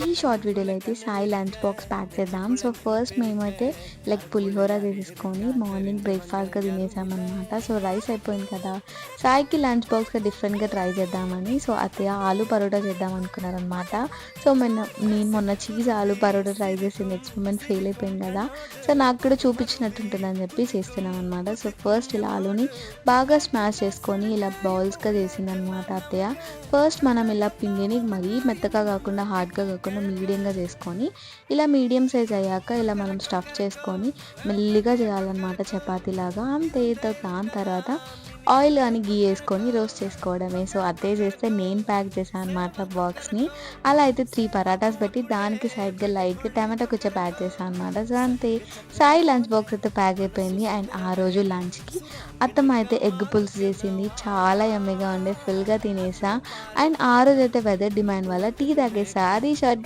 ఈ షార్ట్ వీడియోలో అయితే సాయి లంచ్ బాక్స్ ప్యాక్ చేద్దాం. సో ఫస్ట్ మేమైతే లైక్ పులిహోర చేసేసుకొని మార్నింగ్ బ్రేక్ఫాస్ట్గా తినేసామన్నమాట. సో రైస్ అయిపోయింది కదా, సాయికి లంచ్ బాక్స్గా డిఫరెంట్గా ట్రై చేద్దామని సో అత్తయ్య ఆలు పరోటా చేద్దాం అనుకున్నారనమాట. సో నేను మొన్న చీజ్ ఆలు పరోటా ట్రై చేసింది, ఎక్స్పెరిమెంట్ ఫెయిల్ అయిపోయింది కదా, సో నాకు కూడా చూపించినట్టు ఉంటుందని చెప్పి చేస్తున్నాం అనమాట. సో ఫస్ట్ ఇలా ఆలుని బాగా స్మాష్ చేసుకొని ఇలా బాల్స్గా చేసిందనమాట అత్తయ్య. ఫస్ట్ మనం ఇలా పిండిని మరీ మెత్తగా కాకుండా హార్డ్గా కాకుండా మీడియంగా చేసుకొని ఇలా మీడియం సైజ్ అయ్యాక ఇలా మనం స్టఫ్ చేసుకొని మెల్లిగా చేయాలన్నమాట చపాతీలాగా. అంతే, దాని తర్వాత ఆయిల్ అని గీ వేసుకొని రోస్ట్ చేసుకోవడమే. సో అదే చేస్తే నేను ప్యాక్ చేశాను అనమాట బాక్స్ని. అలా అయితే 3 పరాటాస్ పెట్టి దానికి సైడ్గా లైట్గా టమాటో కుచ్చ ప్యాక్ చేశాను అనమాట. సో అంతే, సాయి లంచ్ బాక్స్ అయితే ప్యాక్ అయిపోయింది. అండ్ ఆ రోజు లంచ్కి అత్తమ్మ అయితే ఎగ్ పులుసు చేసింది, చాలా యమ్మీగా ఉండే, ఫుల్గా తినేసా. అండ్ ఆ రోజు అయితే వెదర్ డిమాండ్ వల్ల టీ తాగేసా. అది షార్ట్.